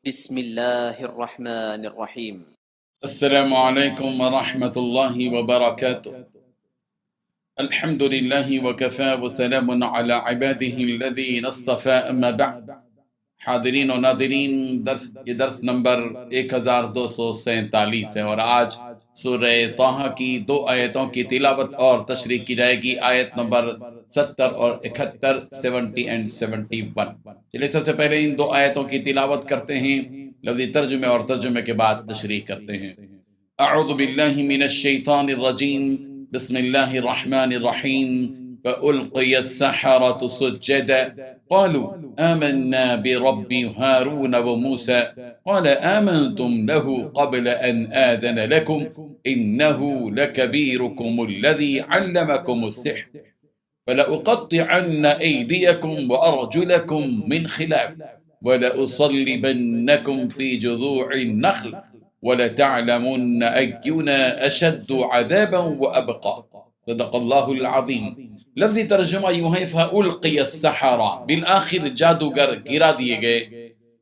بسم الله الرحمن الرحيم. السلام عليكم ورحمة الله وبركاته. الحمد لله وكفى وسلام على عباده الذين اصطفى أما بعد. حاضرین و ناظرین، یہ درس نمبر 1247 ہے اور آج سورہ طٰہٰ کی 2 آیتوں کی تلاوت اور تشریح کی جائے گی، آیت نمبر 70 اور 71، 70 and 71۔ چلیے سب سے پہلے ان 2 آیتوں کی تلاوت کرتے ہیں، لفظی ترجمے اور ترجمے کے بعد تشریح کرتے ہیں۔ اعوذ باللہ من الشیطان الرجیم، بسم اللہ الرحمن الرحیم۔ فألقي السحرة سجدا قالوا آمنا برب هارون وموسى قال آمنتم له قبل أن آذن لكم إنه لكبيركم الذي علمكم السحر فلأقطعن أيديكم وأرجلكم من خلاف ولأصلبنكم في جذوع النخل ولتعلمن أينا أشد عذابا وأبقى۔ صدق اللہ العظیم۔ لفظی ترجمہ یوں ہے، فَأُلْقِيَ السَّحَرَةُ، بالآخر جادوگر گرا دیے گئے،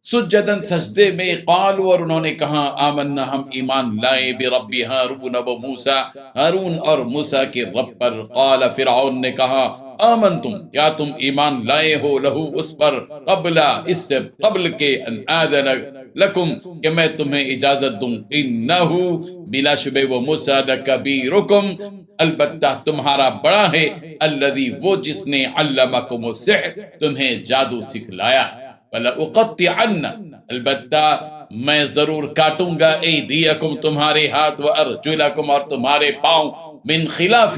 سجدن سجدے میں، قالوا اور انہوں نے کہا، آمنا ہم ایمان لائے، برب ہارون و موسیٰ، ہارون اور موسیٰ کے رب پر۔ قال فرعون نے کہا، آمنتم کیا تم ایمان لائے ہو، لہو اس پر، قبل اس سے قبل کے، ان آذن لکم کہ میں تمہیں اجازت دوں، انہو بلا شبہ وہ موسیٰ لکبیرکم البتہ تمہارا بڑا ہے، الذی وہ جس نے علمکم السحر تمہیں جادو سکھلایا، فلأقطعن البتہ میں ضرور کاٹوں گا، ایدیکم تمہارے ہاتھ، وارجلکم اور تمہارے پاؤں، من خلاف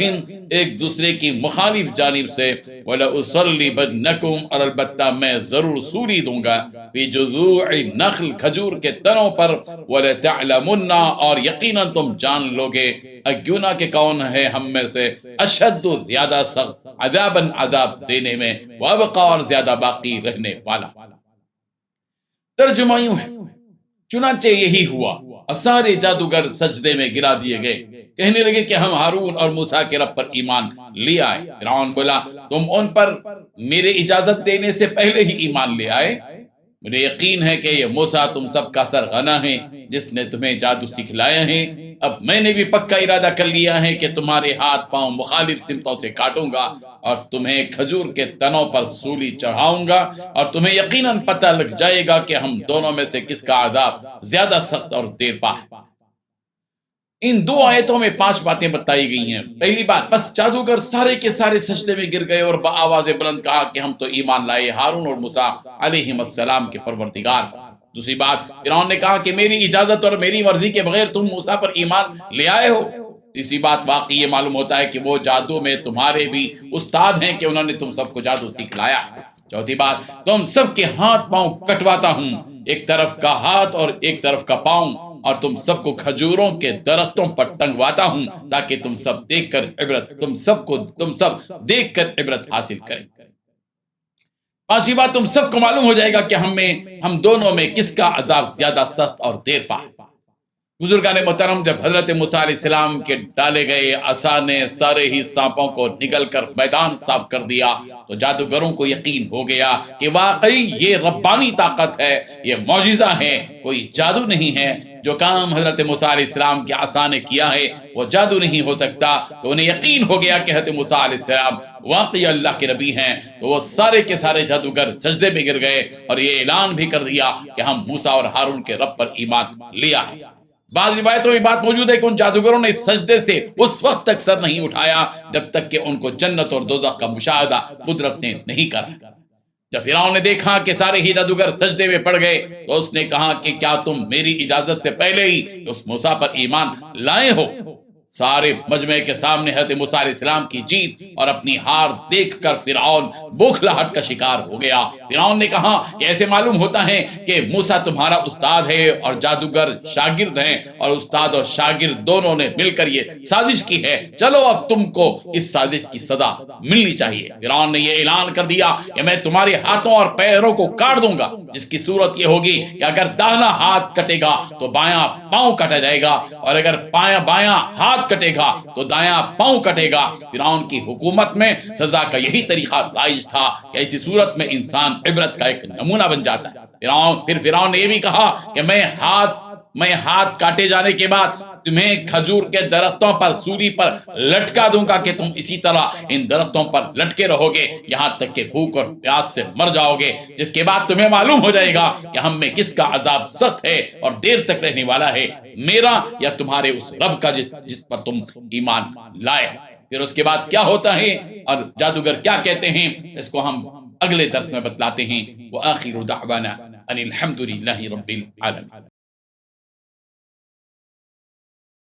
ایک دوسرے کی مخالف جانب سے، وَلَأُصَلِّبَنَّكُمْ اور البتہ میں ضرور سولی دوں گا، فی جذوع النخل کھجور کے تنوں پر، وَلَتَعْلَمُنَّ اور یقیناً تم جان لوگے، اینا کہ کون ہے ہم میں سے، اشد زیادہ سخت، عذاباً عذاب دینے میں، وابقا اور زیادہ باقی رہنے والا۔ ترجمہ یوں ہے، چنانچہ یہی ہوا، سارے جادوگر سجدے میں گرا دیے گئے، کہنے لگے کہ ہم ہارون اور موسیٰ کے رب پر ایمان لے آئے۔ فرعون بولا، تم ان پر میرے اجازت دینے سے پہلے ہی ایمان لے آئے؟ مجھے یقین ہے کہ یہ موسیٰ تم سب کا سرغنہ ہے جس نے تمہیں جادو سکھلایا ہے۔ اب میں نے بھی پکا ارادہ کر لیا ہے کہ تمہارے ہاتھ پاؤں مخالف سمتوں سے کاٹوں گا اور تمہیں کھجور کے تنوں پر سولی چڑھاؤں گا، اور تمہیں یقیناً پتہ لگ جائے گا کہ ہم دونوں میں سے کس کا عذاب زیادہ سخت اور دیر پا ہے۔ ان 2 آیتوں میں 5 باتیں بتائی گئی ہیں۔ پہلی بات، بس جادوگر سارے کے سارے سجدے میں گر گئے اور بآواز بلند کہا کہ ہم تو ایمان لائے ہارون اور موسیٰ علیہم السلام کے پروردگار۔ دوسری بات، فرعون نے کہا کہ میری اجازت اور میری مرضی کے بغیر تم موسیٰ پر ایمان لے آئے ہو۔ تیسری بات، واقعی یہ معلوم ہوتا ہے کہ وہ جادو میں تمہارے بھی استاد ہیں کہ انہوں نے تم سب کو جادو سکھلایا۔ چوتھی بات، تم سب کے ہاتھ پاؤں کٹواتا ہوں، ایک طرف کا ہاتھ اور ایک طرف کا پاؤں، اور تم سب کو کھجوروں کے درختوں پر ٹنگواتا ہوں تاکہ تم سب دیکھ کر عبرت حاصل کریں۔ پانچویں بات، تم سب کو معلوم ہو جائے گا کہ ہم دونوں میں کس کا عذاب زیادہ سخت اور دیر پا ہے۔ بزرگان محترم، جب حضرت موسیٰ علیہ السلام کے ڈالے گئے عصا نے سارے ہی سانپوں کو نگل کر میدان صاف کر دیا تو جادوگروں کو یقین ہو گیا کہ واقعی یہ ربانی طاقت ہے، یہ معجزہ ہے، کوئی جادو نہیں ہے۔ جو کام حضرت موسیٰ علیہ السلام کی عصا نے کیا ہے وہ جادو نہیں ہو سکتا۔ تو انہیں یقین ہو گیا کہ حضرت موسیٰ علیہ السلام واقعی اللہ کے نبی ہیں، تو وہ سارے کے سارے جادوگر سجدے میں گر گئے اور یہ اعلان بھی کر دیا کہ ہم موسیٰ اور ہارون کے رب پر ایمان لیا ہے۔ بعض روایتوں میں بات موجود ہے کہ ان جادوگروں نے سجدے سے اس وقت تک سر نہیں اٹھایا جب تک کہ ان کو جنت اور دوزخ کا مشاہدہ قدرت نے نہیں کرا۔ جب فرعون نے دیکھا کہ سارے ہی جادوگر سجدے میں پڑ گئے تو اس نے کہا کہ کیا تم میری اجازت سے پہلے ہی اس موسیٰ پر ایمان لائے ہو؟ سارے مجمع کے سامنے حضرت موسیٰ علیہ السلام کی جیت اور اپنی ہار دیکھ کر فرعون بوکھلاہٹ کا شکار ہو گیا۔ فرعون نے کہا کہ ایسے معلوم ہوتا ہے کہ موسیٰ تمہارا استاد ہے اور جادوگر شاگرد ہیں، اور استاد اور شاگرد دونوں نے مل کر یہ سازش کی ہے، چلو اب تم کو اس سازش کی سزا ملنی چاہیے۔ فرعون نے یہ اعلان کر دیا کہ میں تمہارے ہاتھوں اور پیروں کو کاٹ دوں گا، جس کی صورت یہ ہوگی کہ اگر داہنا ہاتھ کٹے گا تو بایاں پاؤں کٹا جائے گا، اور اگر بایاں ہاتھ کٹے گا تو دایاں پاؤں کٹے گا۔ فرعون کی حکومت میں سزا کا یہی طریقہ رائج تھا کہ ایسی صورت میں انسان عبرت کا ایک نمونہ بن جاتا ہے۔ پھر فرعون نے یہ بھی کہا کہ میں ہاتھ کاٹے جانے کے بعد تمہیں کھجور کے درختوں پر سولی پر لٹکا دوں گا کہ تم اسی طرح ان درختوں پر لٹکے رہو گے یہاں تک کہ بھوک اور پیاس سے مر جاؤ گے، جس کے بعد تمہیں معلوم ہو جائے گا کہ ہم میں کس کا عذاب سخت ہے اور دیر تک رہنے والا ہے، میرا یا تمہارے اس رب کا جس پر تم ایمان لائے۔ پھر اس کے بعد کیا ہوتا ہے اور جادوگر کیا کہتے ہیں، اس کو ہم اگلے درس میں بتلاتے ہیں۔ وآخر دعوانا ان الحمد للہ رب العالمین۔